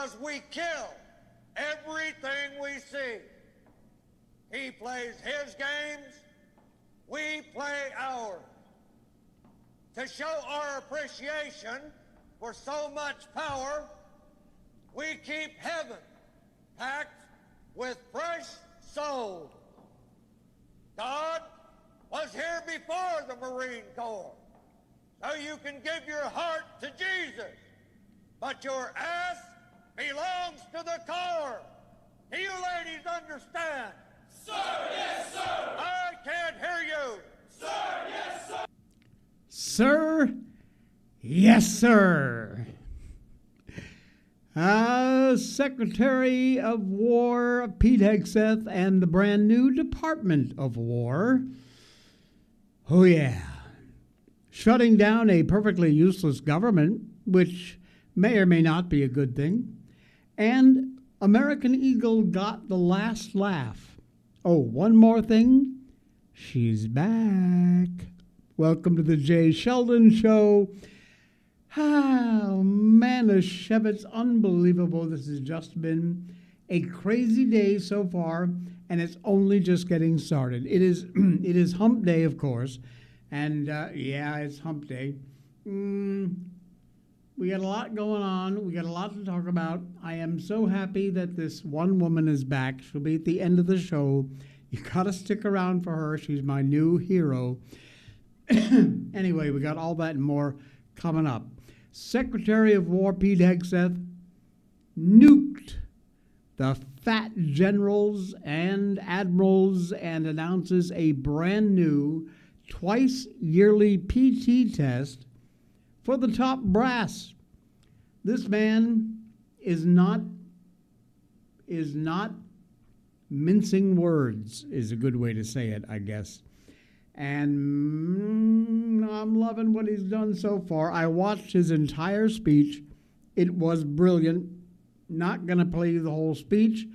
because we kill everything we see. He plays his games, we play ours. To show our appreciation for so much power, we keep heaven packed with fresh souls. God was here before the Marine Corps, so you can give your heart to Jesus, but your ass belongs to the Corps. Do you ladies understand? Sir, yes, sir. I can't hear you. Sir, yes, sir. Sir, yes, sir. Secretary of War Pete Hegseth and the brand new Department of War. Oh, yeah. Shutting down a perfectly useless government, which may or may not be a good thing. And American Eagle got the last laugh. Oh, one more thing. She's back. Welcome to the Sheldon Show. Oh, man, it's unbelievable. This has just been a crazy day so far, and it's only just getting started. It is hump day, of course, and yeah, it's hump day. We got a lot going on. We got a lot to talk about. I am so happy that this one woman is back. She'll be at the end of the show. You got to stick around for her. She's my new hero. Anyway, we got all that and more coming up. Secretary of War Pete Hegseth nuked the fat generals and admirals and announces a brand new twice yearly PT test for the top brass. This man is not mincing words, is a good way to say it, I guess. And I'm loving what he's done so far. I watched his entire speech. It was brilliant. Not going to play you the whole speech,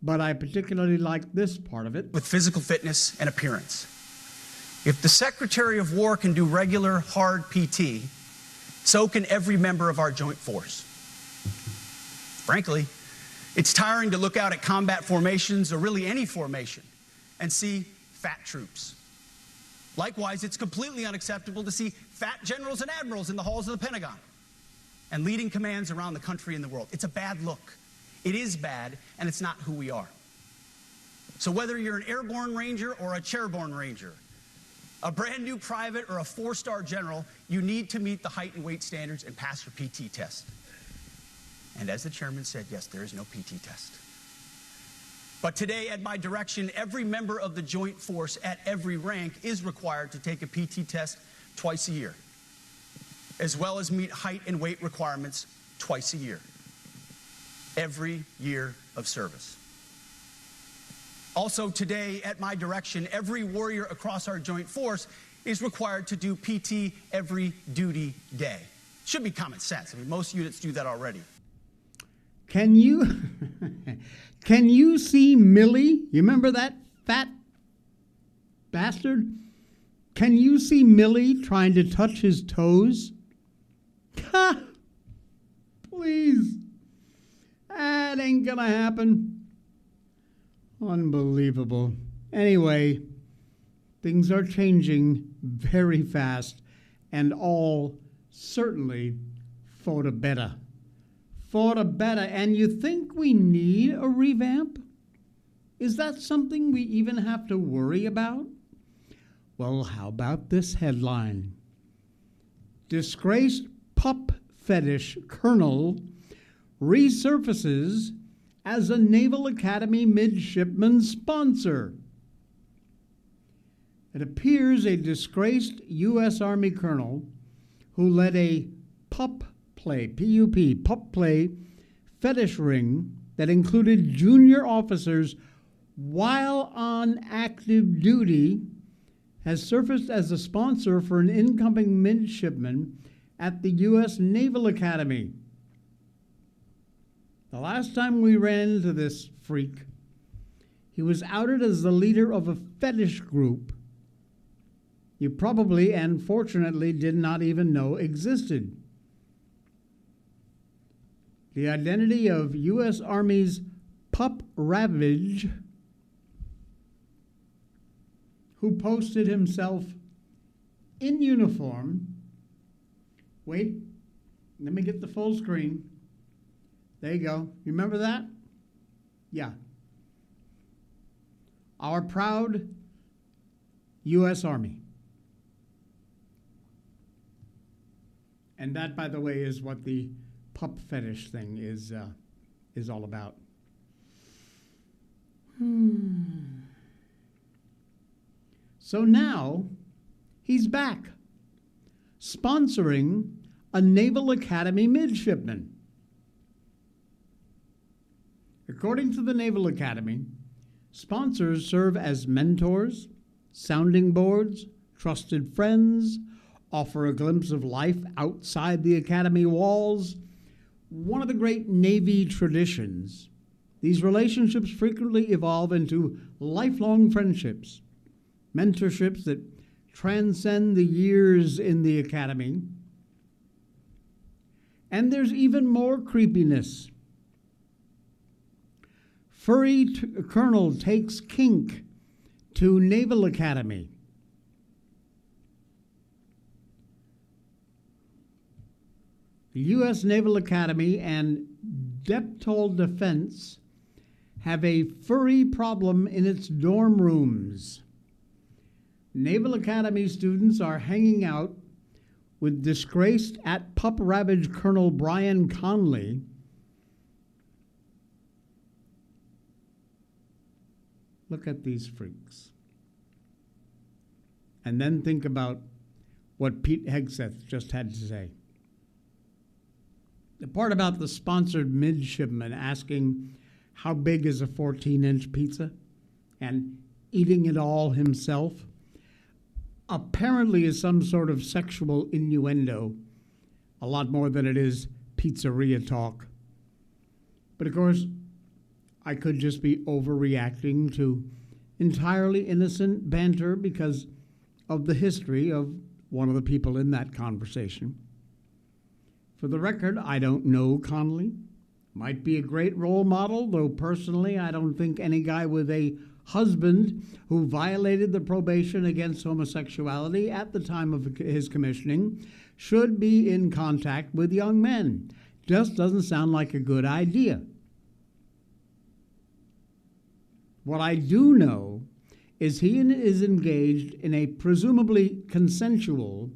but I particularly liked this part of it. With physical fitness and appearance. If the Secretary of War can do regular, hard PT, so can every member of our joint force. Frankly, it's tiring to look out at combat formations, or really any formation, and see fat troops. Likewise, it's completely unacceptable to see fat generals and admirals in the halls of the Pentagon and leading commands around the country and the world. It's a bad look. It is bad, and it's not who we are. So whether you're an airborne ranger or a chairborne ranger, a brand new private or a four-star general, you need to meet the height and weight standards and pass your PT test. And as the chairman said, yes, there is no PT test. But today, at my direction, every member of the joint force at every rank is required to take a PT test twice a year, as well as meet height and weight requirements twice a year, every year of service. Also today, at my direction, every warrior across our joint force is required to do PT every duty day. Should be common sense. I mean, most units do that already. Can you see Millie? You remember that fat bastard? Can you see Millie trying to touch his toes? Ha! Please. That ain't gonna happen. Unbelievable. Anyway, things are changing very fast, and all certainly for the better. For the better. And you think we need a revamp? Is that something we even have to worry about? Well, how about this headline? Disgraced pup fetish colonel resurfaces as a Naval Academy midshipman sponsor. It appears a disgraced U.S. Army colonel who led a pup play, P-U-P, pup play fetish ring that included junior officers while on active duty has surfaced as a sponsor for an incoming midshipman at the U.S. Naval Academy. The last time we ran into this freak, he was outed as the leader of a fetish group you probably and fortunately did not even know existed. the identity of U.S. Army's Pup Ravage, who posted himself in uniform. Wait, let me get the full screen. There you go. You remember that? Yeah. Our proud U.S. Army. And that, by the way, is what the pup fetish thing is all about. So now he's back, sponsoring a Naval Academy midshipman. According to the Naval Academy, sponsors serve as mentors, sounding boards, trusted friends, offer a glimpse of life outside the Academy walls. One of the great Navy traditions, these relationships frequently evolve into lifelong friendships, mentorships that transcend the years in the Academy. And there's even more creepiness. Furry Colonel takes kink to Naval Academy. The U.S. Naval Academy and Deptol Defense have a furry problem in its dorm rooms. Naval Academy students are hanging out with disgraced at Pup Ravage Colonel Brian Conley. Look at these freaks. And then think about what Pete Hegseth just had to say. The part about the sponsored midshipman asking how big is a 14-inch pizza and eating it all himself apparently is some sort of sexual innuendo, a lot more than it is pizzeria talk. But of course, I could just be overreacting to entirely innocent banter because of the history of one of the people in that conversation. For the record, I don't know Conley. Might be a great role model, though personally I don't think any guy with a husband who violated the probation against homosexuality at the time of his commissioning should be in contact with young men. Just doesn't sound like a good idea. What I do know is he is engaged in a presumably consensual,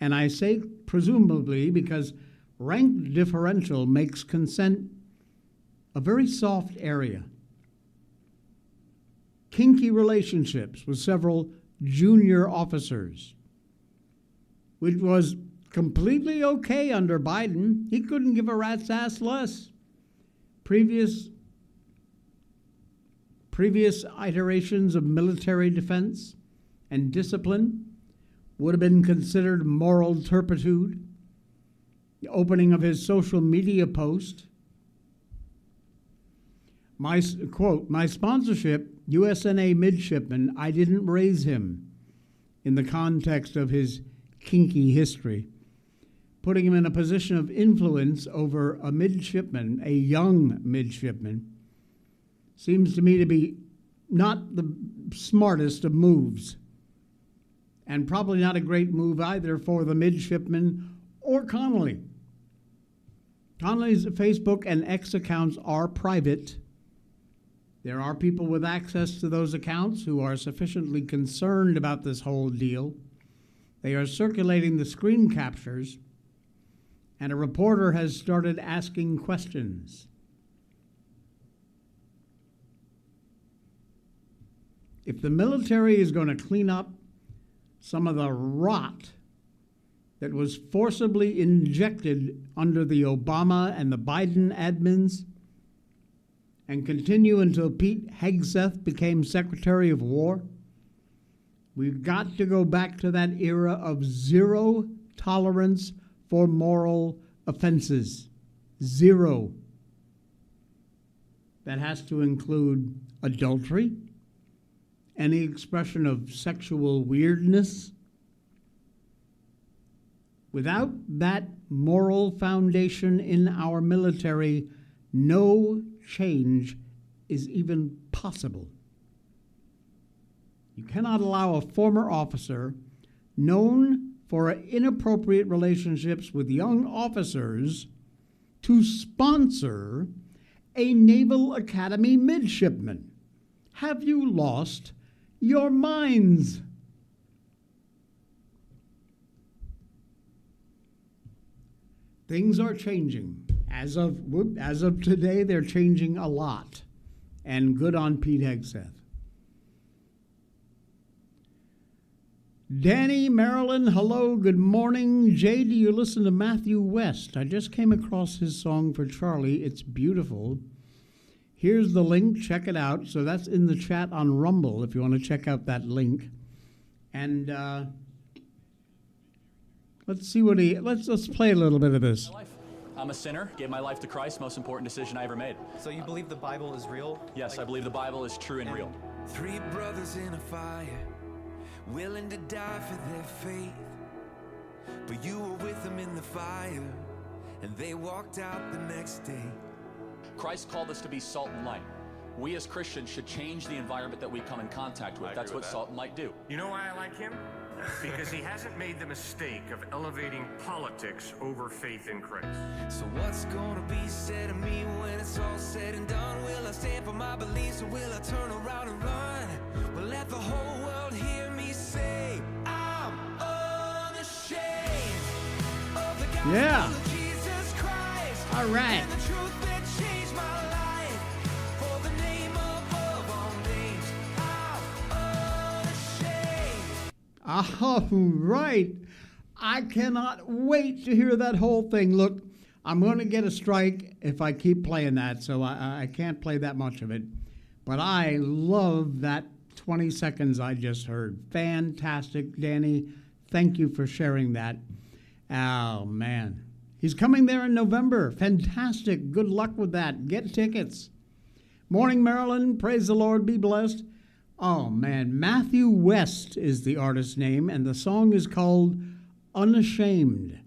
and I say presumably because rank differential makes consent a very soft area. Kinky relationships with several junior officers, which was completely okay under Biden. He couldn't give a rat's ass less. Previous iterations of military defense and discipline would have been considered moral turpitude. The opening of his social media post, my quote, "My sponsorship, USNA midshipman, I didn't raise him," in the context of his kinky history, putting him in a position of influence over a midshipman, a young midshipman, seems to me to be not the smartest of moves, and probably not a great move either for the midshipman or Connolly. Connolly's Facebook and X accounts are private. There are people with access to those accounts who are sufficiently concerned about this whole deal. They are circulating the screen captures, and a reporter has started asking questions. If the military is going to clean up some of the rot that was forcibly injected under the Obama and the Biden admins and continue until Pete Hegseth became Secretary of War, we've got to go back to that era of zero tolerance for moral offenses. Zero. That has to include adultery, any expression of sexual weirdness, Without that moral foundation in our military, no change is even possible. You cannot allow a former officer known for inappropriate relationships with young officers to sponsor a Naval Academy midshipman. Have you lost your minds? Things are changing. As of today, they're changing a lot. And good on Pete Hegseth. Danny, Maryland, hello, good morning. Jay, do you listen to Matthew West? I just came across his song for Charlie. It's beautiful. Here's the link. Check it out. So that's in the chat on Rumble if you want to check out that link. And let's see what let's play a little bit of this. I'm a sinner, gave my life to Christ, most important decision I ever made. So you believe the Bible is real? Yes, I believe the Bible is true and real. Three brothers in a fire, willing to die for their faith. But you were with them in the fire, and they walked out the next day. Christ called us to be salt and light. We as Christians should change the environment that we come in contact with. That's what salt and light do. You know why I like him? Because he hasn't made the mistake of elevating politics over faith in Christ. So what's gonna be said of me when it's all said and done? Will I stand for my beliefs or will I turn around and run? Well, let the whole world hear me say, I'm unashamed of the gospel of Jesus Christ. All right. And the truth that changed my life. For the name above all names, I'm unashamed. All right. I cannot wait to hear that whole thing. Look, I'm going to get a strike if I keep playing that, so I can't play that much of it. But I love that 20 seconds I just heard. Fantastic, Danny. Thank you for sharing that. Oh, man. He's coming there in November. Fantastic. Good luck with that. Get tickets. Morning, Maryland. Praise the Lord. Be blessed. Oh, man. Matthew West is the artist's name, and the song is called Unashamed.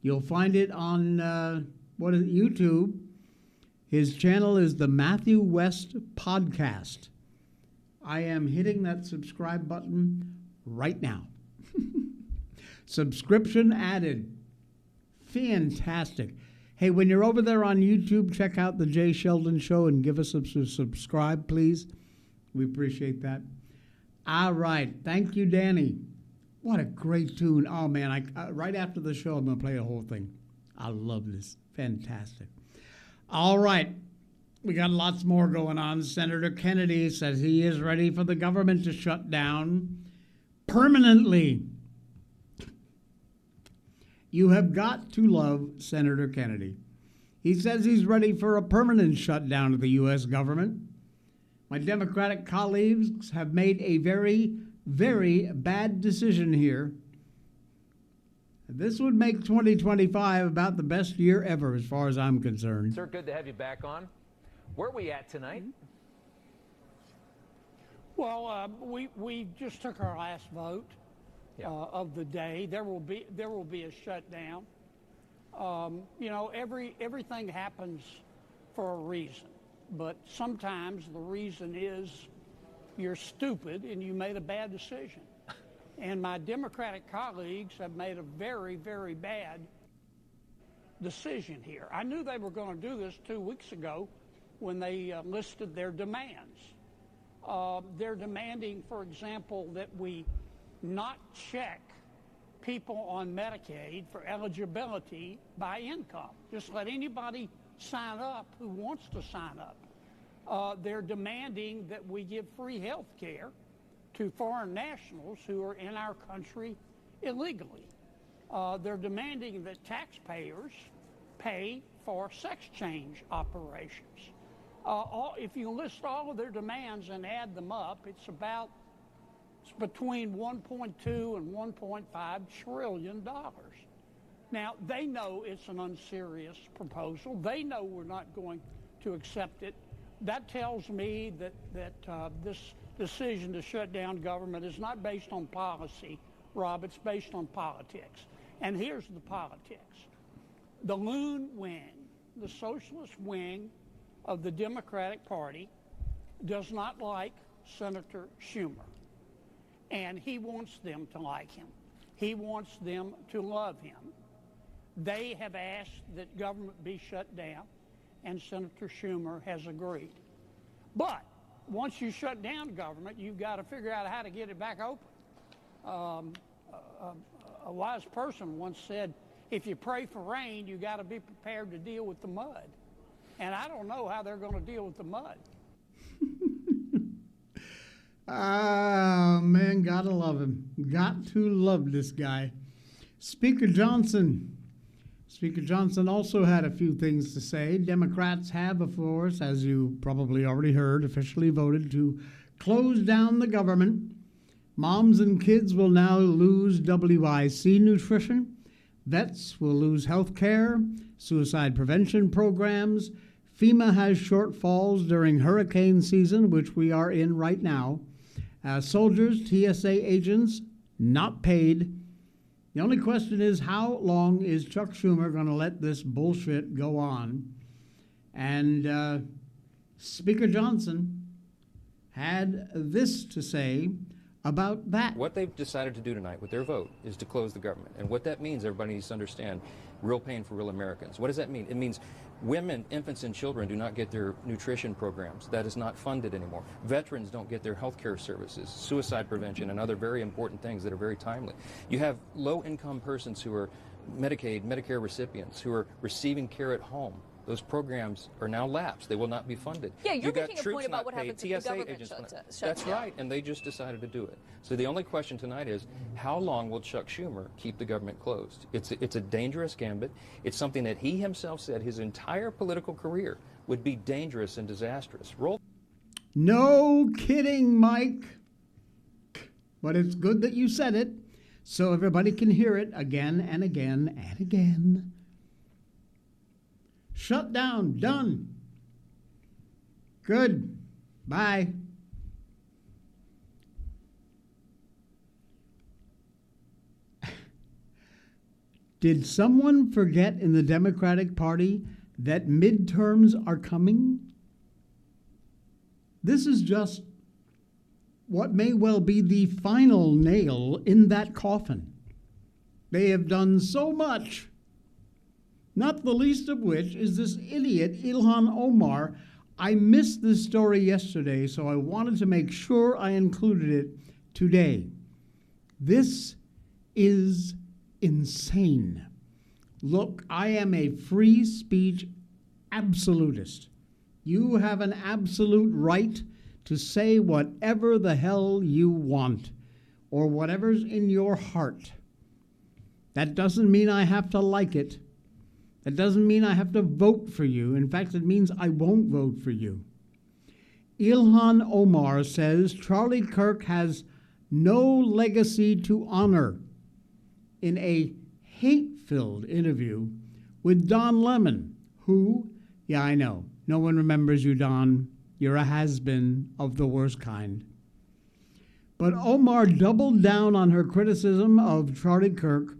You'll find it on YouTube. His channel is the Matthew West Podcast. I am hitting that subscribe button right now. Subscription added. Fantastic. Hey, when you're over there on YouTube, check out the Jay Sheldon Show and give us a subscribe, please. We appreciate that. All right. Thank you, Danny. What a great tune. Oh, man. Right after the show, I'm going to play the whole thing. I love this. Fantastic. All right. We got lots more going on. Senator Kennedy says he is ready for the government to shut down permanently. You have got to love Senator Kennedy. He says he's ready for a permanent shutdown of the U.S. government. My Democratic colleagues have made a very, very bad decision here. This would make 2025 about the best year ever as far as I'm concerned. Sir, good to have you back on. Where are we at tonight? Well, we just took our last vote of the day. There will be a shutdown. You know, everything happens for a reason, but sometimes the reason is you're stupid and you made a bad decision. And my Democratic colleagues have made a very, very bad decision here. I knew they were going to do this 2 weeks ago when they listed their demands. They're demanding, for example, that we not check people on Medicaid for eligibility by income. Just let anybody sign up who wants to sign up. They're demanding that we give free health care to foreign nationals who are in our country illegally. They're demanding that taxpayers pay for sex change operations. If you list all of their demands and add them up, it's between 1.2 and 1.5 trillion dollars. Now, they know it's an unserious proposal. They know we're not going to accept it. That tells me that this decision to shut down government is not based on policy, Rob. It's based on politics. And here's the politics. The loon wing, the socialist wing of the Democratic Party, does not like Senator Schumer. And he wants them to like him. He wants them to love him. They have asked that government be shut down, and Senator Schumer has agreed. But once you shut down government, you've got to figure out how to get it back open. A wise person once said, if you pray for rain, you got to be prepared to deal with the mud. And I don't know how they're going to deal with the mud. Oh, man, gotta love him. Got to love this guy. Speaker Johnson also had a few things to say. Democrats have, of course, as you probably already heard, officially voted to close down the government. Moms and kids will now lose JASE Nutrition. Vets will lose health care, suicide prevention programs. FEMA has shortfalls during hurricane season, which we are in right now. Soldiers, TSA agents, not paid. The only question is, how long is Chuck Schumer going to let this bullshit go on? And Speaker Johnson had this to say about that. What they've decided to do tonight with their vote is to close the government. And what that means, everybody needs to understand, real pain for real Americans. What does that mean? It means women, infants, and children do not get their nutrition programs. That is not funded anymore. Veterans don't get their health care services, suicide prevention, and other very important things that are very timely. You have low-income persons who are Medicaid, Medicare recipients who are receiving care at home. Those programs are now lapsed. They will not be funded. Yeah, you're got making a troops point about what paid, happens if the TSA government agents shuts That's down. right, and they just decided to do it. So the only question tonight is, how long will Chuck Schumer keep the government closed? It's a dangerous gambit. It's something that he himself said his entire political career would be dangerous and disastrous. No kidding, Mike. But it's good that you said it, so everybody can hear it again and again and again. Shut down. Done. Good. Bye. Did someone forget in the Democratic Party that midterms are coming? This is just what may well be the final nail in that coffin. They have done so much, not the least of which is this idiot Ilhan Omar. I missed this story yesterday, so I wanted to make sure I included it today. This is insane. Look, I am a free speech absolutist. You have an absolute right to say whatever the hell you want, or whatever's in your heart. That doesn't mean I have to like it. That doesn't mean I have to vote for you. In fact, it means I won't vote for you. Ilhan Omar says Charlie Kirk has no legacy to honor in a hate-filled interview with Don Lemon, who, yeah, I know, no one remembers you, Don. You're a has-been of the worst kind. But Omar doubled down on her criticism of Charlie Kirk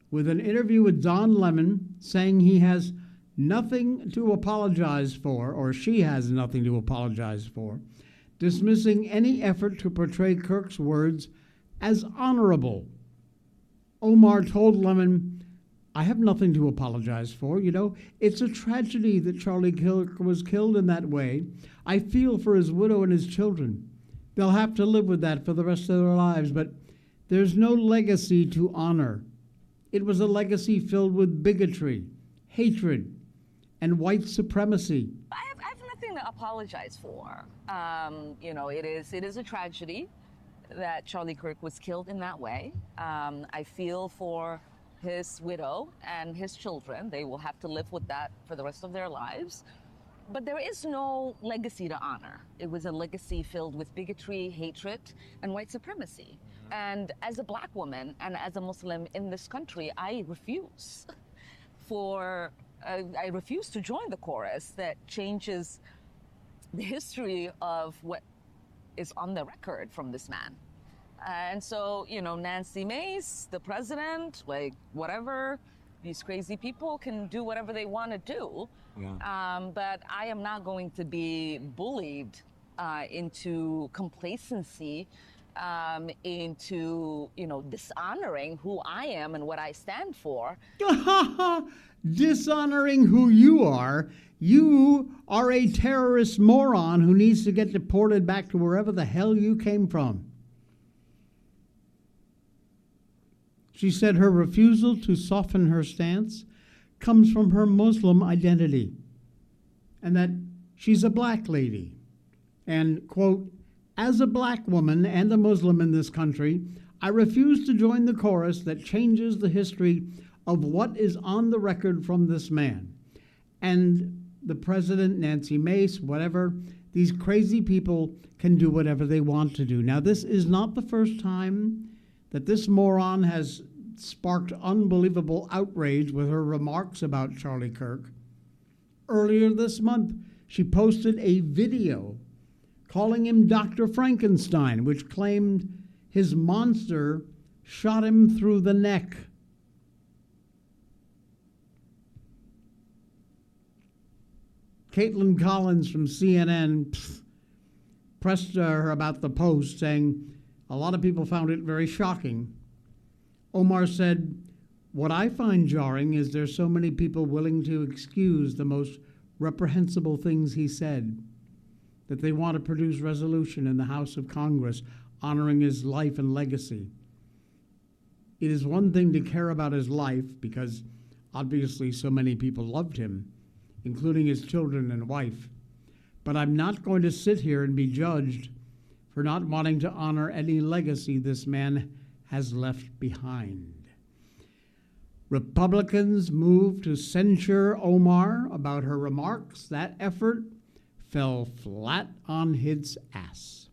with an interview with Don Lemon, saying he has nothing to apologize for, or she has nothing to apologize for, dismissing any effort to portray Kirk's words as honorable. Omar told Lemon, I have nothing to apologize for. You know, it's a tragedy that Charlie Kirk was killed in that way. I feel for his widow and his children. They'll have to live with that for the rest of their lives, but there's no legacy to honor. It was a legacy filled with bigotry, hatred, and white supremacy. I have nothing to apologize for. You know, it is a tragedy that Charlie Kirk was killed in that way. I feel for his widow and his children. They will have to live with that for the rest of their lives. But there is no legacy to honor. It was a legacy filled with bigotry, hatred, and white supremacy. And as a black woman and as a Muslim in this country, I refuse to join the chorus that changes the history of what is on the record from this man. And so, Nancy Mace, the president, like whatever, these crazy people can do whatever they want to do. Yeah. But I am not going to be bullied into complacency, into, dishonoring who I am and what I stand for. Dishonoring who you are. You are a terrorist moron who needs to get deported back to wherever the hell you came from. She said her refusal to soften her stance comes from her Muslim identity and that she's a black lady. And, quote, as a black woman and a Muslim in this country, I refuse to join the chorus that changes the history of what is on the record from this man. And the president, Nancy Mace, whatever, these crazy people can do whatever they want to do. Now, this is not the first time that this moron has sparked unbelievable outrage with her remarks about Charlie Kirk. Earlier this month, she posted a video calling him Dr. Frankenstein, which claimed his monster shot him through the neck. Caitlin Collins from CNN pressed her about the post, saying a lot of people found it very shocking. Omar said, "What I find jarring is there's so many people willing to excuse the most reprehensible things he said, that they want to produce resolution in the House of Congress honoring his life and legacy. It is one thing to care about his life, because obviously so many people loved him, including his children and wife. But I'm not going to sit here and be judged for not wanting to honor any legacy this man has left behind." Republicans moved to censure Omar about her remarks. That effort fell flat on its ass.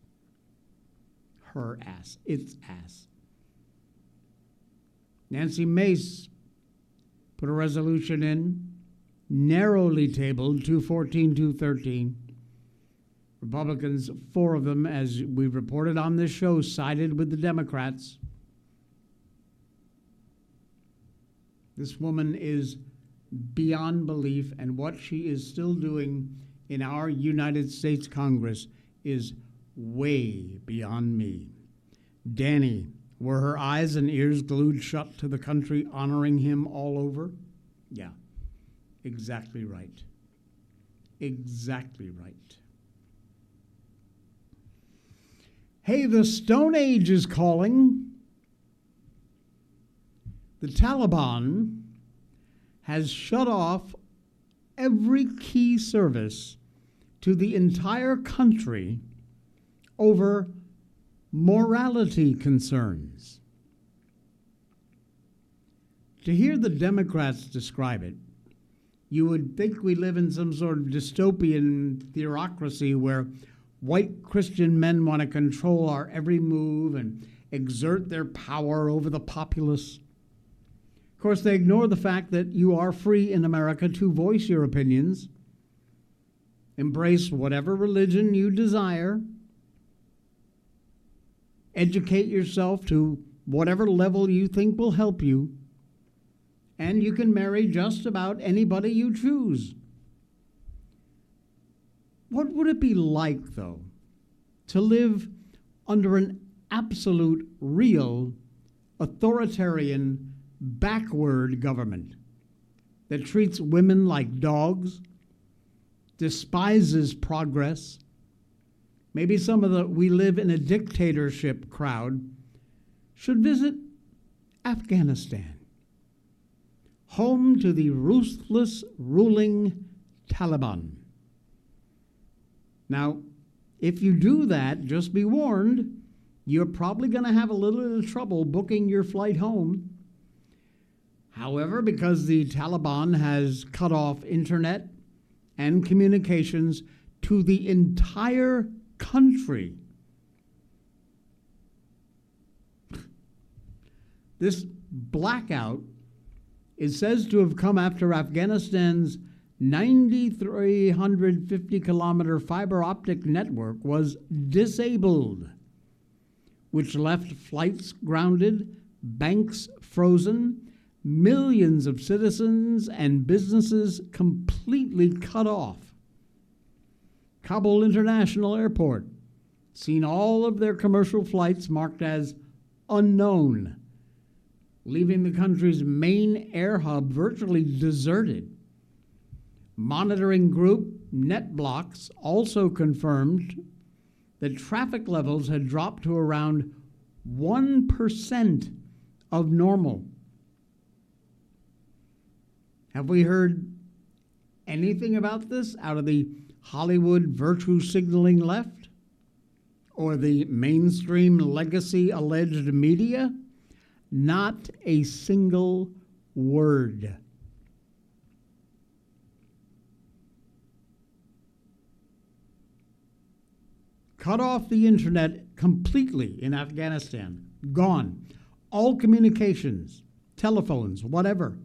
Her ass, its ass. Nancy Mace put a resolution in, narrowly tabled, 214, 213. Republicans, 4 of them, as we reported on this show, sided with the Democrats. This woman is beyond belief, and what she is still doing in our United States Congress is way beyond me. Danny, were her eyes and ears glued shut to the country honoring him all over? Yeah, exactly right. Exactly right. Hey, the Stone Age is calling. The Taliban has shut off every key service to the entire country over morality concerns. To hear the Democrats describe it, you would think we live in some sort of dystopian theocracy where white Christian men want to control our every move and exert their power over the populace. Of course, they ignore the fact that you are free in America to voice your opinions, embrace whatever religion you desire, educate yourself to whatever level you think will help you, and you can marry just about anybody you choose. What would it be like, though, to live under an absolute, real, authoritarian, backward government that treats women like dogs, despises progress? Maybe some of the "we live in a dictatorship" crowd should visit Afghanistan, home to the ruthless ruling Taliban. Now, if you do that, just be warned, you're probably going to have a little bit of trouble booking your flight home. However, because the Taliban has cut off internet and communications to the entire country, this blackout is said to have come after Afghanistan's 9,350-kilometer fiber optic network was disabled which left flights grounded, banks frozen, millions of citizens and businesses completely cut off. Kabul International Airport, seen all of their commercial flights marked as unknown, leaving the country's main air hub virtually deserted. Monitoring group NetBlocks also confirmed that traffic levels had dropped to around 1% of normal. Have we heard anything about this out of the Hollywood virtue signaling left? Or the mainstream legacy alleged media? Not a single word. Cut off the internet completely in Afghanistan. Gone. All communications, telephones, whatever.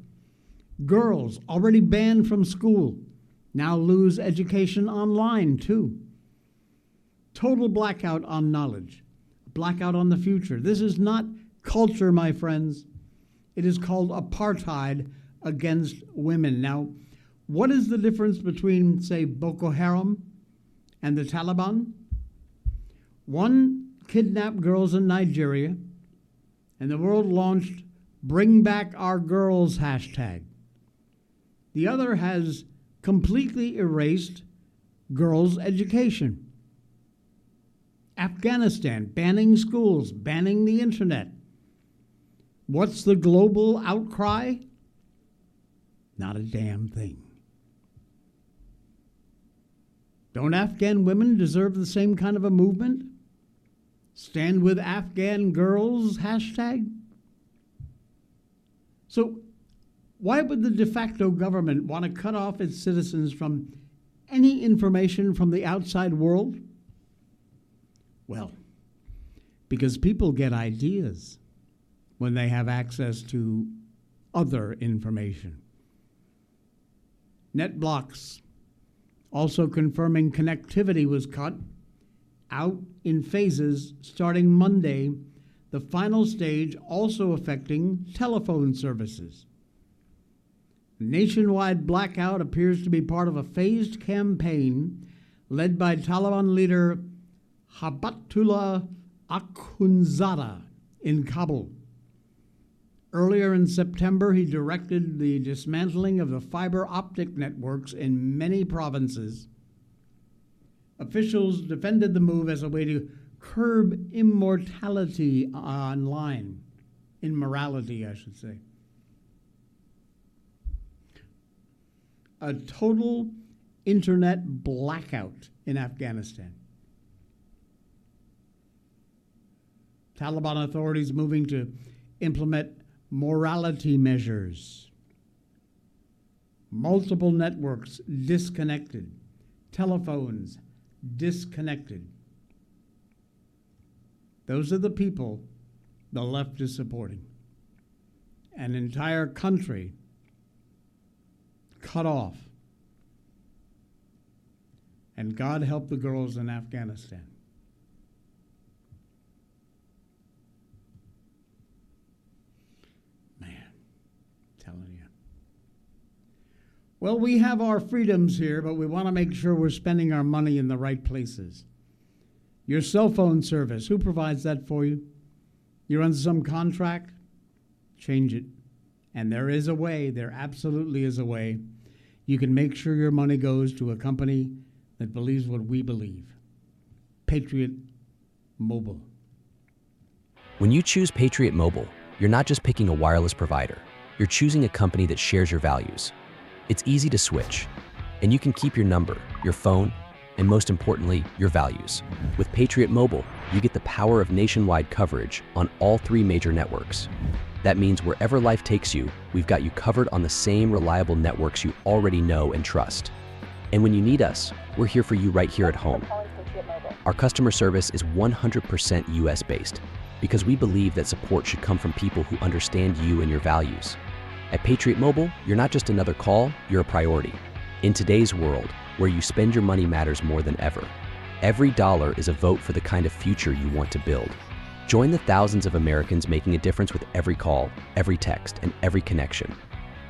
Girls already banned from school now lose education online too. Total blackout on knowledge. Blackout on the future. This is not culture, my friends. It is called apartheid against women. Now, what is the difference between, say, Boko Haram and the Taliban? One kidnapped girls in Nigeria, and the world launched Bring Back Our Girls hashtag. The other has completely erased girls' education. Afghanistan, banning schools, banning the internet. What's the global outcry? Not a damn thing. Don't Afghan women deserve the same kind of a movement? Stand with Afghan girls hashtag? So why would the de facto government want to cut off its citizens from any information from the outside world? Well, because people get ideas when they have access to other information. NetBlocks also confirming connectivity was cut out in phases starting Monday, the final stage also affecting telephone services. Nationwide blackout appears to be part of a phased campaign led by Taliban leader Habatullah Akhundzada in Kabul. Earlier in September, he directed the dismantling of the fiber optic networks in many provinces. Officials defended the move as a way to curb immorality online. Immorality, I should say. A total internet blackout in Afghanistan. Taliban authorities moving to implement morality measures. Multiple networks disconnected. Telephones disconnected. Those are the people the left is supporting. An entire country cut off. And God help the girls in Afghanistan. Telling you. Well, we have our freedoms here, but we want to make sure we're spending our money in the right places. Your cell phone service, who provides that for you? You're under some contract? Change it. And there is a way, there absolutely is a way. You can make sure your money goes to a company that believes what we believe. Patriot Mobile. When you choose Patriot Mobile, you're not just picking a wireless provider. You're choosing a company that shares your values. It's easy to switch, and you can keep your number, your phone, and most importantly, your values. With Patriot Mobile, you get the power of nationwide coverage on all 3 major networks. That means wherever life takes you, we've got you covered on the same reliable networks you already know and trust. And when you need us, we're here for you right here at home. Our customer service is 100% US-based because we believe that support should come from people who understand you and your values. At Patriot Mobile, you're not just another call, you're a priority. In today's world, where you spend your money matters more than ever, every dollar is a vote for the kind of future you want to build. Join the thousands of Americans making a difference with every call, every text, and every connection.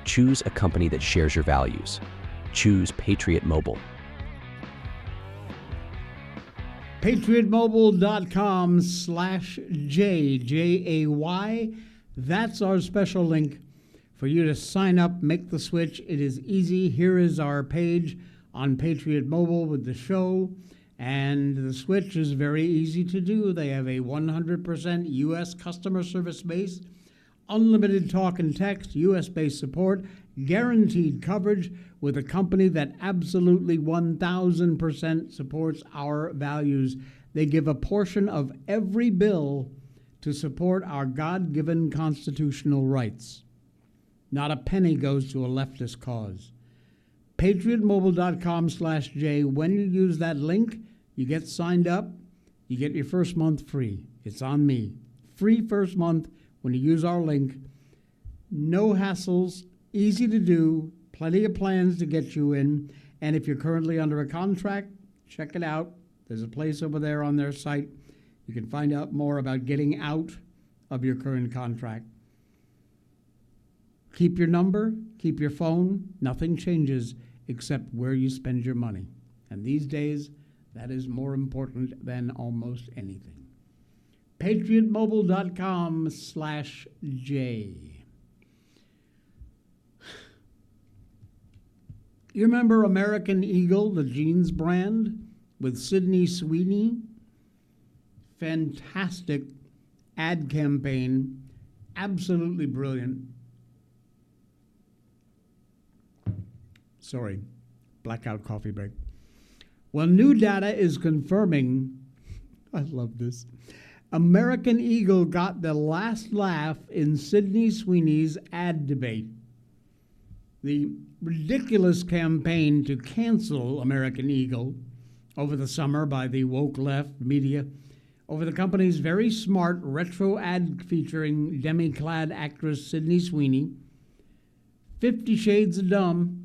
Choose a company that shares your values. Choose Patriot Mobile. PatriotMobile.com/Jay. That's our special link for you to sign up, make the switch. It is easy. Here is our page on Patriot Mobile with the show. And the switch is very easy to do. They have a 100% U.S. customer service base, unlimited talk and text, U.S.-based support, guaranteed coverage with a company that absolutely 1,000% supports our values. They give a portion of every bill to support our God-given constitutional rights. Not a penny goes to a leftist cause. PatriotMobile.com/J. When you use that link, you get signed up, you get your first month free. It's on me. Free first month when you use our link. No hassles, easy to do, plenty of plans to get you in. And if you're currently under a contract, check it out. There's a place over there on their site. You can find out more about getting out of your current contract. Keep your number, keep your phone. Nothing changes except where you spend your money. And these days, that is more important than almost anything. PatriotMobile.com/J. You remember American Eagle, the jeans brand, with Sydney Sweeney? Fantastic ad campaign, absolutely brilliant. Sorry, blackout coffee break. Well, new data is confirming, I love this, American Eagle got the last laugh in Sydney Sweeney's ad debate. The ridiculous campaign to cancel American Eagle over the summer by the woke left media over the company's very smart retro ad featuring demi-clad actress Sydney Sweeney, 50 Shades of Dumb.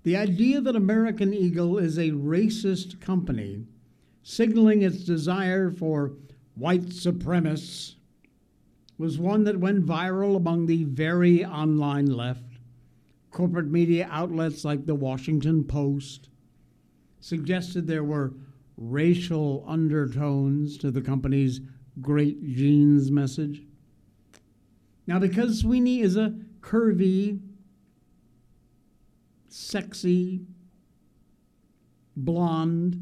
The idea that American Eagle is a racist company, signaling its desire for white supremacists, was one that went viral among the very online left. Corporate media outlets like the Washington Post suggested there were racial undertones to the company's great jeans message. Now, because Sweeney is a curvy, sexy, blonde,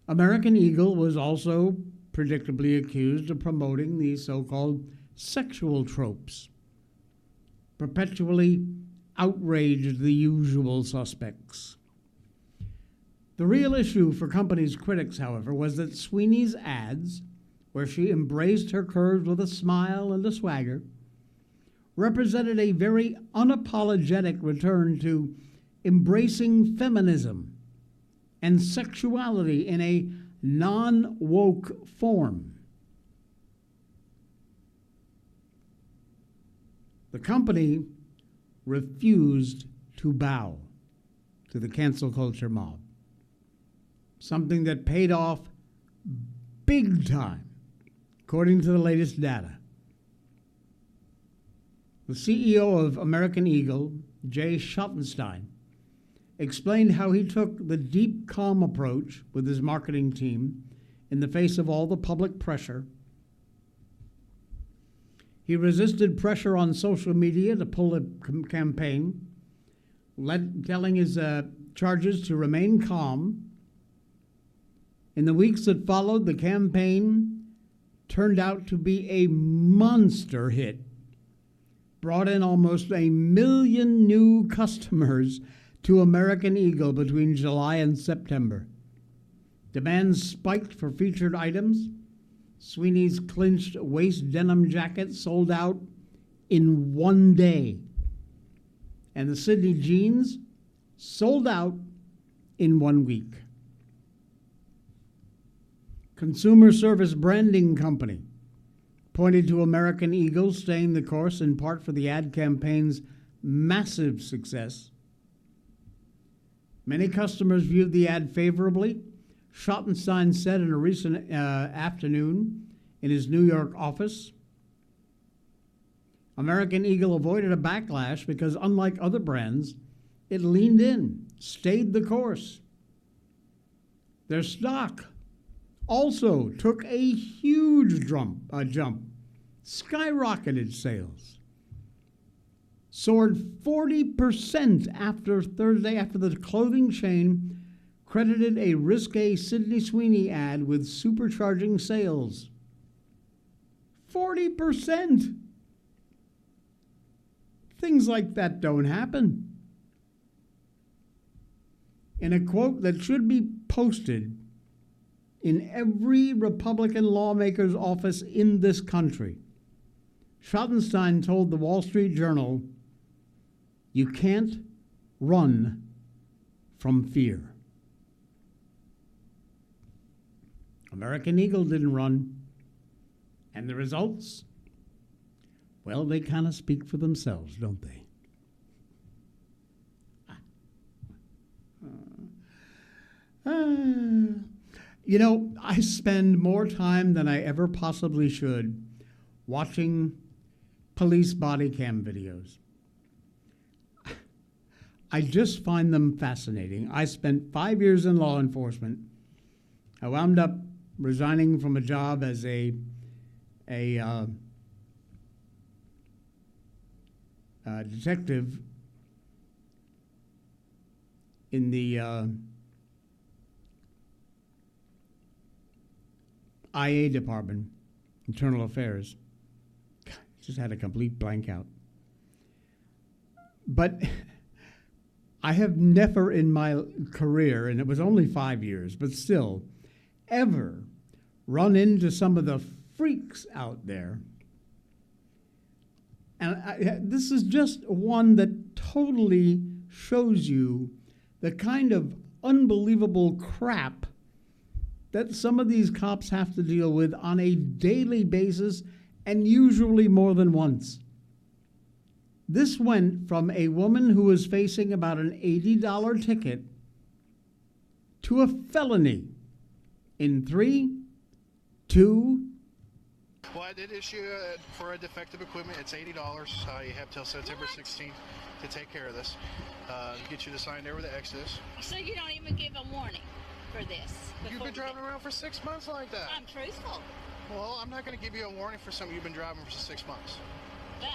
American Eagle was also predictably accused of promoting the so-called sexual tropes, perpetually outraged the usual suspects. The real issue for company's critics, however, was that Sweeney's ads, where she embraced her curves with a smile and a swagger, represented a very unapologetic return to embracing feminism and sexuality in a non-woke form. The company refused to bow to the cancel culture mob, something that paid off big time, according to the latest data. The CEO of American Eagle, Jay Schottenstein, explained how he took the deep, calm approach with his marketing team in the face of all the public pressure. He resisted pressure on social media to pull a campaign, telling his charges to remain calm. In the weeks that followed, the campaign turned out to be a monster hit, brought in almost 1 million new customers to American Eagle between July and September. Demand spiked for featured items. Sweeney's clinched waist denim jacket sold out in 1 day. And the Sydney jeans sold out in 1 week. Consumer Service Branding Company pointed to American Eagle staying the course in part for the ad campaign's massive success. Many customers viewed the ad favorably, Schottenstein said in a recent afternoon in his New York office. American Eagle avoided a backlash because, unlike other brands, it leaned in, stayed the course. Their stock also took a huge jump, skyrocketed sales. Soared 40% after Thursday after the clothing chain credited a risque Sydney Sweeney ad with supercharging sales. 40%! Things like that don't happen. In a quote that should be posted in every Republican lawmaker's office in this country, Schottenstein told the Wall Street Journal, "You can't run from fear." American Eagle didn't run. And the results? Well, they kind of speak for themselves, don't they? You know, I spend more time than I ever possibly should watching police body cam videos. I just find them fascinating. I spent 5 years in law enforcement. I wound up resigning from a job as a detective in the IA department, Internal Affairs. Just had a complete blank out. But I have never in my career, and it was only 5 years, but still, ever run into some of the freaks out there. And this is just one that totally shows you the kind of unbelievable crap that some of these cops have to deal with on a daily basis, and usually more than once. This went from a woman who was facing about an $80 ticket to a felony in 3, 2. Well, I did issue for a defective equipment. It's $80. You have till September 16th to take care of this. Get you to sign there with the Exodus. So you don't even give a warning for this? You've been driving around for 6 months like that. I'm truthful. Well, I'm not going to give you a warning for something you've been driving for 6 months. But,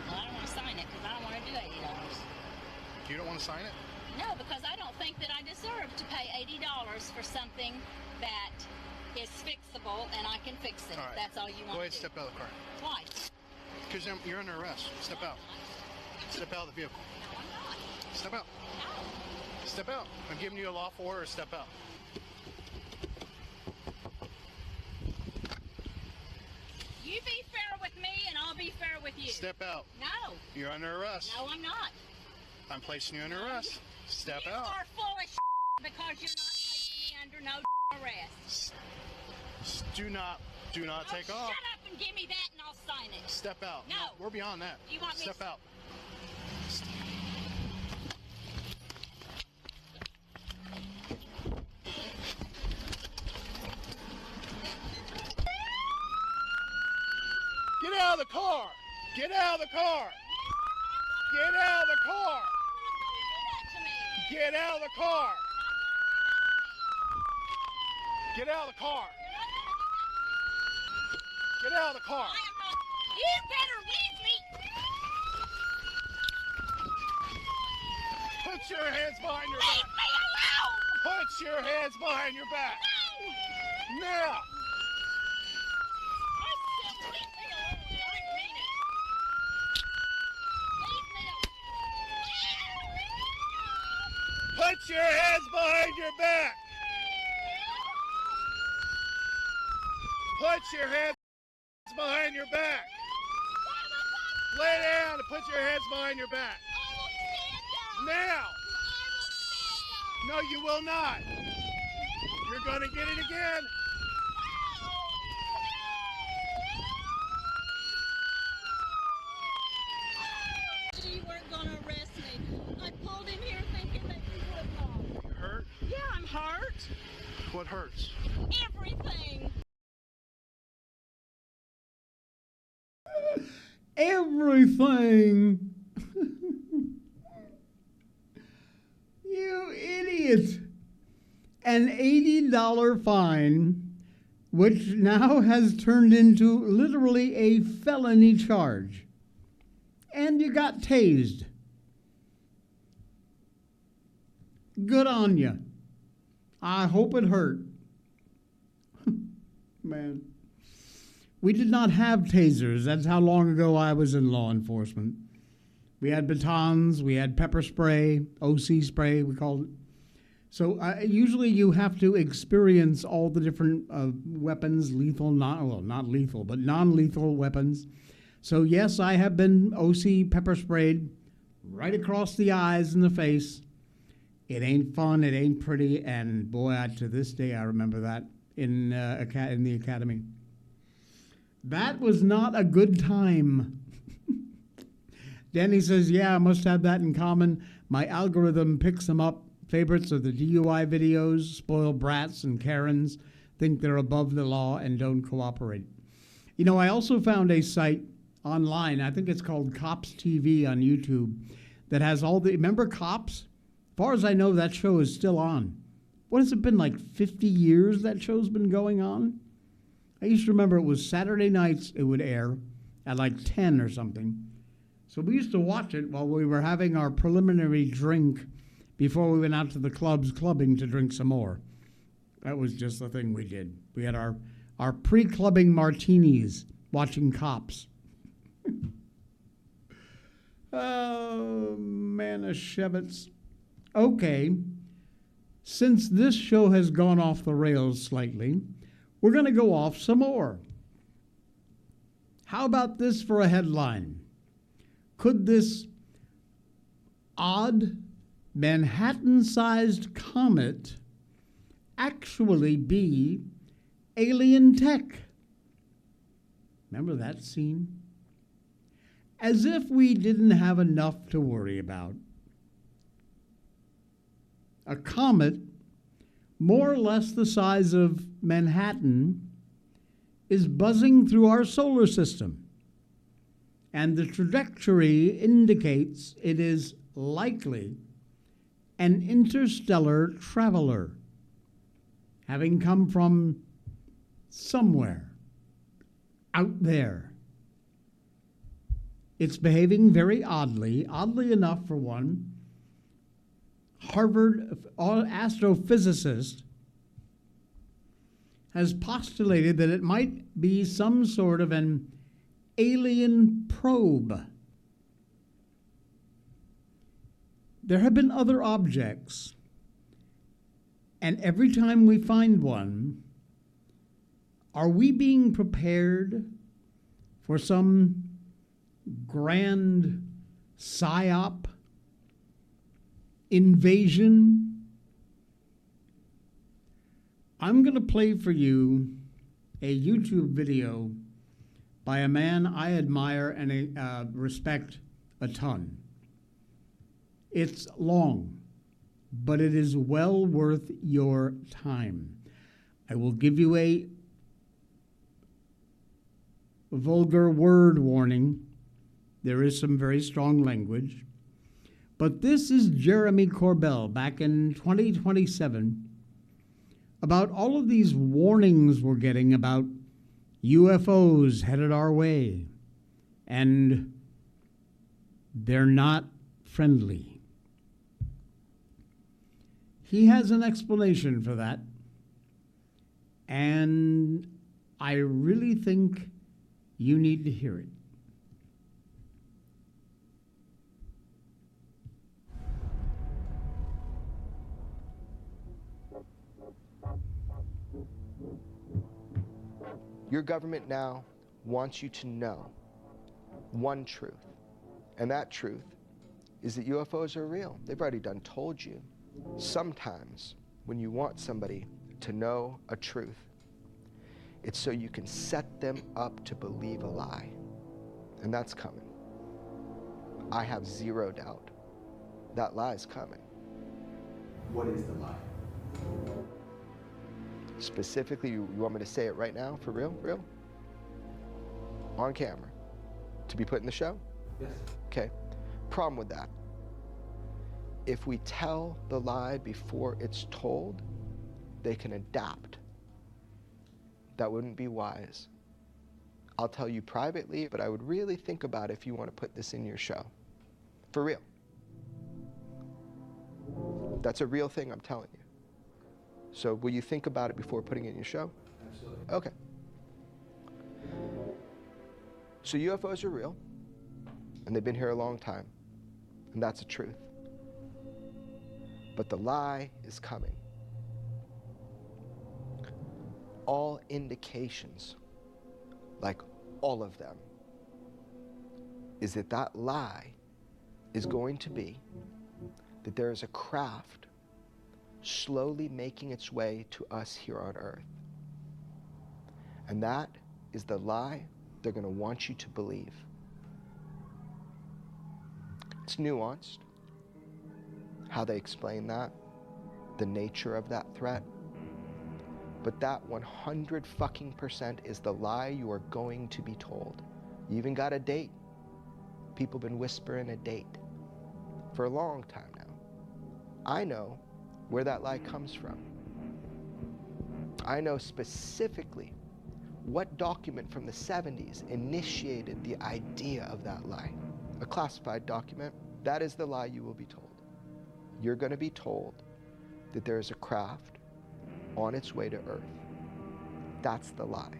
well, I don't want to sign it because I don't want to do $80. You don't want to sign it? No, because I don't think that I deserve to pay $80 for something that is fixable and I can fix it. All right. That's all you want. Go ahead, to do. step out of the car. Why? Because you're under arrest. Step out. Step out of the vehicle. No, I'm not. Step out. No. Step out. I'm giving you a lawful order. Step out. You be fair with me and I'll be fair with you. Step out. No. You're under arrest. No, I'm not. I'm placing you under arrest. Step you out. You are full of because you're not placing me under no arrest. Do not take off. Shut up and give me that and I'll sign it. Step out. No. We're beyond that. You want me Step out. Get out of the car! Get out of the car! Get out of the car! Get out of the car! Get out of the car! Get out of the car! You better leave me! Put your hands behind your Leave back! me alone! Put your hands behind your back! No! Now! I said leave me alone. I mean it. Leave me alone. Put your hands behind your back! Put your hands behind your back! Lay down and put your hands behind your back! Now! No, you will not! You're gonna get it again! You weren't gonna arrest me. I pulled him here thinking that you would not. You hurt? Yeah, I'm hurt. it hurts? Everything. Everything. You idiot. An $80 fine, which now has turned into literally a felony charge. And you got tased. Good on you. I hope it hurt. Man. We did not have tasers. That's how long ago I was in law enforcement. We had batons, we had pepper spray, OC spray, we called it. So usually you have to experience all the different weapons, lethal, not lethal, but non-lethal weapons. So yes, I have been OC pepper sprayed right across the eyes and the face. It ain't fun, it ain't pretty, and boy, to this day I remember that in the academy. That was not a good time. Danny says, yeah, I must have that in common. My algorithm picks them up. Favorites are the DUI videos, spoiled brats and Karens, think they're above the law and don't cooperate. You know, I also found a site online, I think it's called Cops TV on YouTube, that has all the, remember Cops? As far as I know, that show is still on. What has it been, like 50 years that show's been going on? I used to remember it was Saturday nights it would air at like 10 or something. So we used to watch it while we were having our preliminary drink before we went out to the clubs clubbing to drink some more. That was just the thing we did. We had our pre-clubbing martinis watching Cops. Oh, Manischewitz. Okay, since this show has gone off the rails slightly, we're going to go off some more. How about this for a headline? Could this odd Manhattan-sized comet actually be alien tech? Remember that scene? As if we didn't have enough to worry about. A comet, more or less the size of Manhattan, is buzzing through our solar system. And the trajectory indicates it is likely an interstellar traveler, having come from somewhere out there. It's behaving very oddly enough for one. Harvard astrophysicist has postulated that it might be some sort of an alien probe. There have been other objects, and every time we find one, are we being prepared for some grand psyop invasion? I'm going to play for you a YouTube video by a man I admire and respect a ton. It's long, but it is well worth your time. I will give you a vulgar word warning. There is some very strong language. But this is Jeremy Corbell back in 2027 about all of these warnings we're getting about UFOs headed our way, and they're not friendly. He has an explanation for that, and I really think you need to hear it. Your government now wants you to know one truth, and that truth is that UFOs are real. They've already done told you. Sometimes when you want somebody to know a truth, it's so you can set them up to believe a lie, and that's coming. I have zero doubt that lie is coming. What is the lie? Specifically, you want me to say it right now, for real, real? On camera, to be put in the show? Yes. Okay, problem with that. If we tell the lie before it's told, they can adapt. That wouldn't be wise. I'll tell you privately, but I would really think about if you want to put this in your show. For real. That's a real thing I'm telling you. So will you think about it before putting it in your show? Absolutely. Okay. So UFOs are real, and they've been here a long time, and that's the truth. But the lie is coming. All indications, like all of them, is that that lie is going to be that there is a craft slowly making its way to us here on Earth. And that is the lie they're going to want you to believe. It's nuanced, how they explain that, the nature of that threat. But that 100% is the lie you are going to be told. You even got a date. People have been whispering a date for a long time now. I know where that lie comes from. I know specifically what document from the 70s initiated the idea of that lie. A classified document. That is the lie you will be told. You're going to be told that there is a craft on its way to Earth. That's the lie.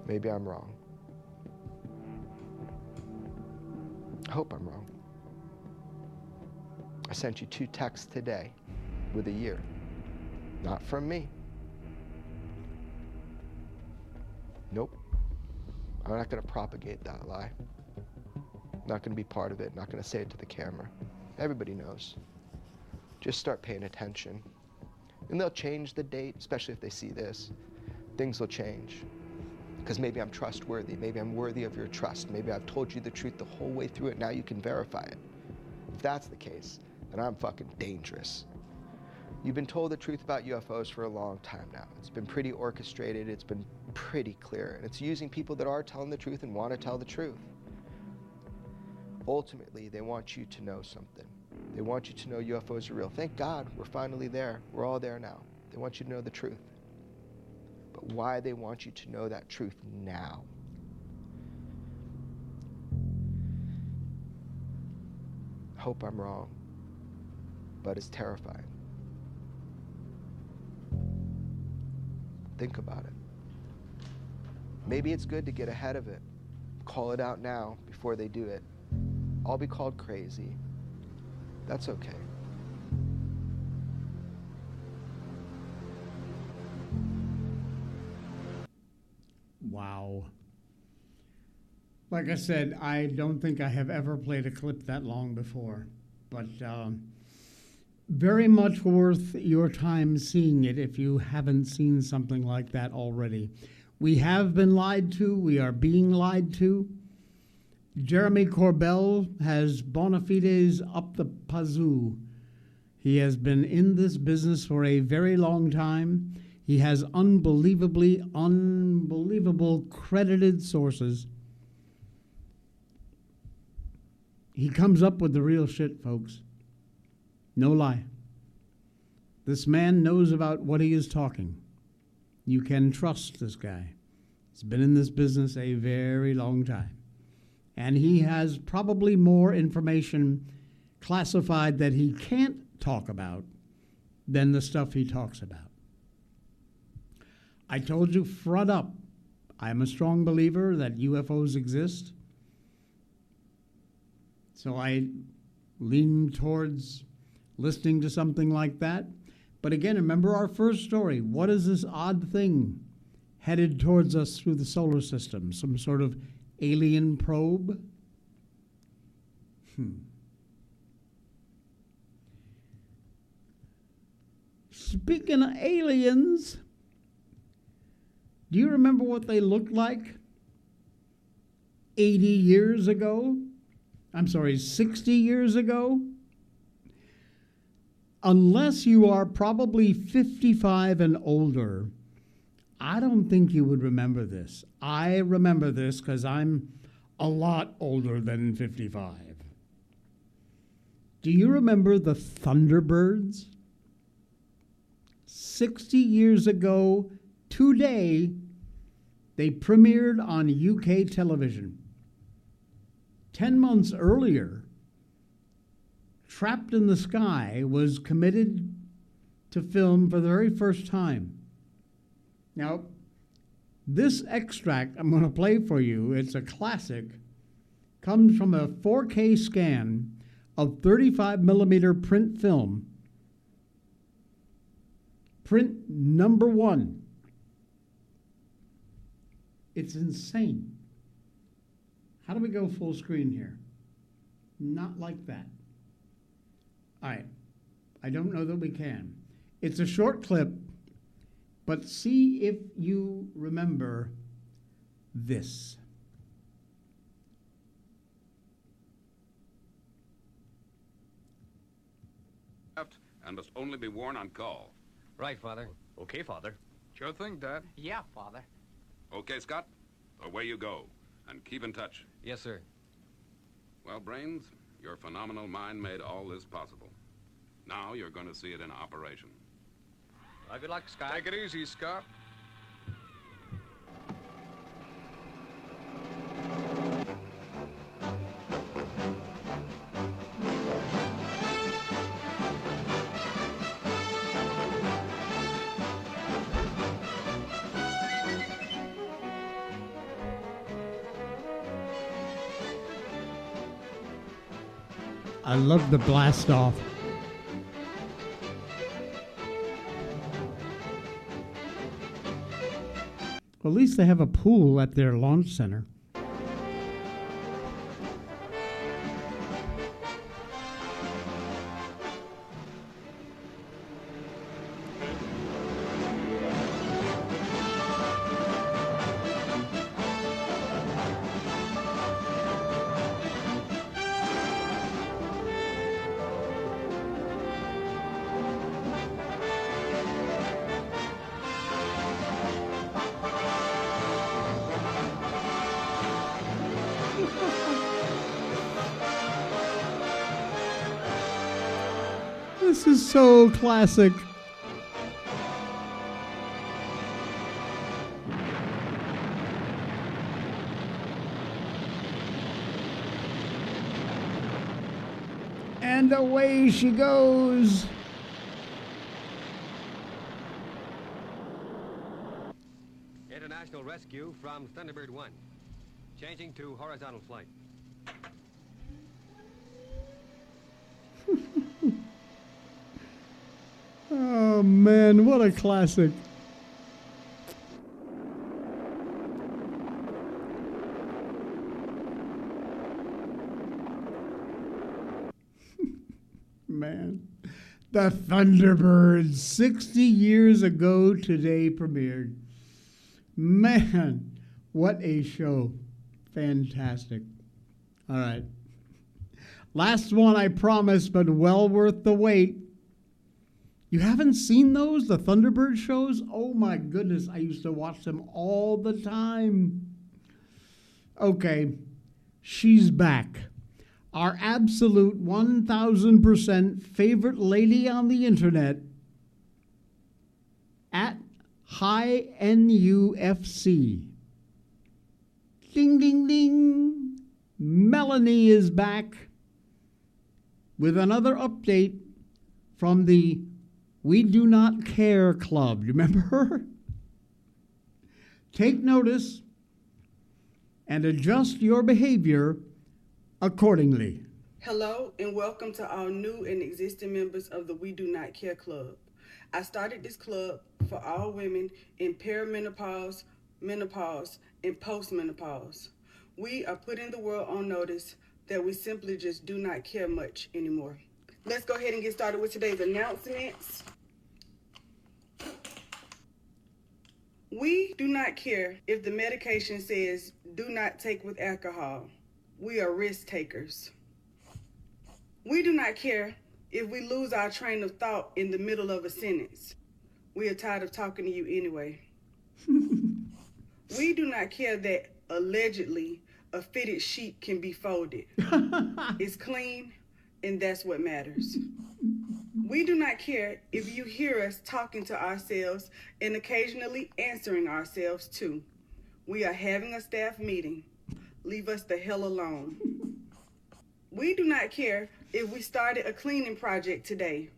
Maybe I'm wrong. I hope I'm wrong. I sent you 2 texts today with a year. Not from me. Nope. I'm not going to propagate that lie. Not going to be part of it. Not going to say it to the camera. Everybody knows. Just start paying attention. And they'll change the date, especially if they see this. Things will change. Because maybe I'm trustworthy. Maybe I'm worthy of your trust. Maybe I've told you the truth the whole way through it. Now you can verify it. If that's the case, then I'm fucking dangerous. You've been told the truth about UFOs for a long time now. It's been pretty orchestrated. It's been pretty clear. And it's using people that are telling the truth and want to tell the truth. Ultimately, they want you to know something. They want you to know UFOs are real. Thank God we're finally there. We're all there now. They want you to know the truth. But why they want you to know that truth now? I hope I'm wrong, but it's terrifying. Think about it. Maybe it's good to get ahead of it. Call it out now before they do it. I'll be called crazy. That's okay. Wow. Like I said, I don't think I have ever played a clip that long before, but very much worth your time seeing it if you haven't seen something like that already. We have been lied to. We are being lied to. Jeremy Corbell has bona fides up the pazoo. He has been in this business for a very long time. He has unbelievable credited sources. He comes up with the real shit, folks. No lie. This man knows about what he is talking. You can trust this guy. He's been in this business a very long time. And he has probably more information classified that he can't talk about than the stuff he talks about. I told you front up, I'm a strong believer that UFOs exist. So I lean towards listening to something like that. But again, remember our first story. What is this odd thing headed towards us through the solar system? Some sort of alien probe? Speaking of aliens, do you remember what they looked like 80 years ago? I'm sorry, 60 years ago? Unless you are probably 55 and older, I don't think you would remember this. I remember this because I'm a lot older than 55. Do you remember the Thunderbirds? 60 years ago today, they premiered on UK television. 10 months earlier, Trapped in the Sky was committed to film for the very first time. Now, this extract I'm going to play for you, it's a classic, comes from a 4K scan of 35 millimeter print film. Print number 1. It's insane. How do we go full screen here? Not like that. All right. I don't know that we can. It's a short clip, but see if you remember this. And must only be worn on call. Right, Father. Okay, Father. Sure thing, Dad. Yeah, Father. Okay, Scott. Away you go. And keep in touch. Yes, sir. Well, Brains, your phenomenal mind made all this possible. Now you're going to see it in operation. Well, good luck, Scott. Take it easy, Scott. I love the blast off. Well, at least they have a pool at their launch center. This is so classic. And away she goes. International rescue from Thunderbird 1. Changing to horizontal flight. Oh man, what a classic. Man, the Thunderbirds 60 years ago today premiered. Man, what a show. Fantastic. All right. Last one, I promise, but well worth the wait. You haven't seen those, the Thunderbird shows? Oh my goodness, I used to watch them all the time. Okay, she's back. Our absolute 1000% favorite lady on the internet at High NUFC. Ding, ding, ding. Melanie is back with another update from the We Do Not Care Club. You remember her? Take notice and adjust your behavior accordingly. Hello and welcome to all new and existing members of the We Do Not Care Club. I started this club for all women in perimenopause, menopause, and postmenopause. We are putting the world on notice that we simply just do not care much anymore. Let's go ahead and get started with today's announcements. We do not care if the medication says do not take with alcohol. We are risk takers. We do not care if we lose our train of thought in the middle of a sentence. We are tired of talking to you anyway. We do not care that allegedly a fitted sheet can be folded. It's clean, and that's what matters. We do not care if you hear us talking to ourselves and occasionally answering ourselves too. We are having a staff meeting. Leave us the hell alone. We do not care if we started a cleaning project today.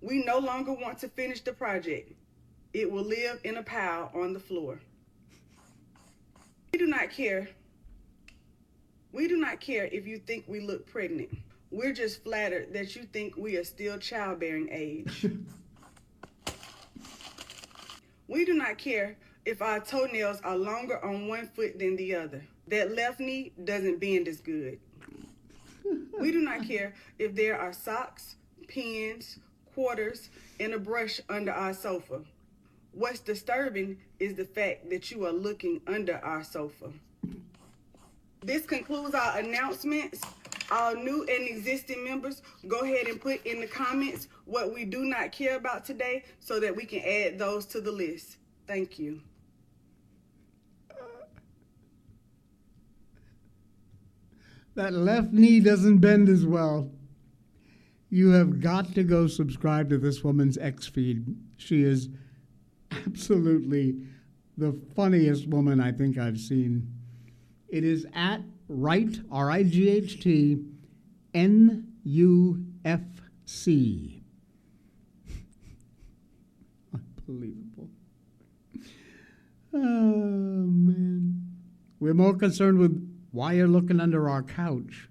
We no longer want to finish the project. It will live in a pile on the floor. We do not care. We do not care if you think we look pregnant. We're just flattered that you think we are still childbearing age. We do not care if our toenails are longer on one foot than the other. That left knee doesn't bend as good. We do not care if there are socks, pens, quarters, and a brush under our sofa. What's disturbing is the fact that you are looking under our sofa. This concludes our announcements. Our new and existing members, go ahead and put in the comments what we do not care about today so that we can add those to the list. Thank you. That left knee doesn't bend as well. You have got to go subscribe to this woman's X feed. She is absolutely the funniest woman I think I've seen. It is at Right, RIGHT, NUFC. Unbelievable. Oh, man. We're more concerned with why you're looking under our couch.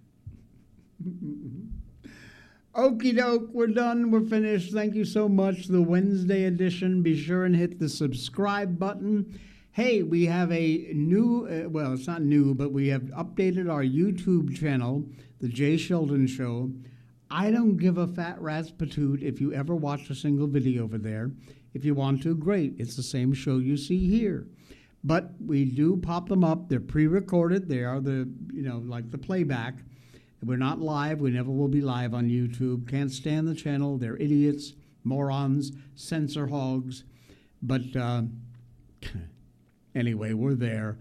Okie doke, we're done, we're finished. Thank you so much. The Wednesday edition. Be sure and hit the subscribe button. Hey, we have a new, well, it's not new, but we have updated our YouTube channel, The Jay Sheldon Show. I don't give a fat rat's patoot if you ever watch a single video over there. If you want to, great. It's the same show you see here. But we do pop them up. They're pre-recorded. They are the, like the playback. We're not live. We never will be live on YouTube. Can't stand the channel. They're idiots, morons, censor hogs. But anyway, we're there.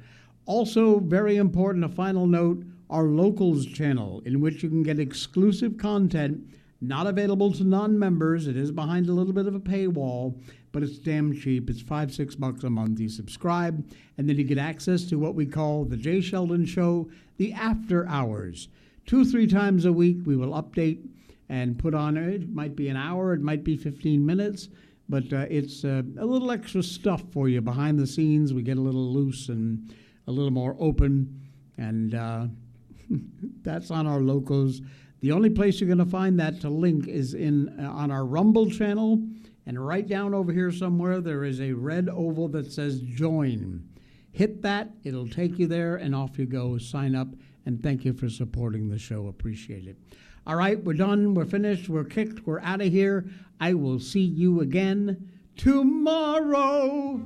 Also, very important, a final note, our Locals channel, in which you can get exclusive content, not available to non-members. It is behind a little bit of a paywall, but it's damn cheap. It's $5-6 a month. You subscribe, and then you get access to what we call the Jay Sheldon Show, the After Hours. 2-3 times a week, we will update and put on it. It might be an hour, it might be 15 minutes, but it's a little extra stuff for you behind the scenes. We get a little loose and a little more open, and that's on our Locals. The only place you're going to find that to link is on our Rumble channel, and right down over here somewhere there is a red oval that says Join. Hit that, it'll take you there, and off you go. Sign up, and thank you for supporting the show. Appreciate it. All right, we're done, we're finished, we're kicked, we're out of here. I will see you again tomorrow.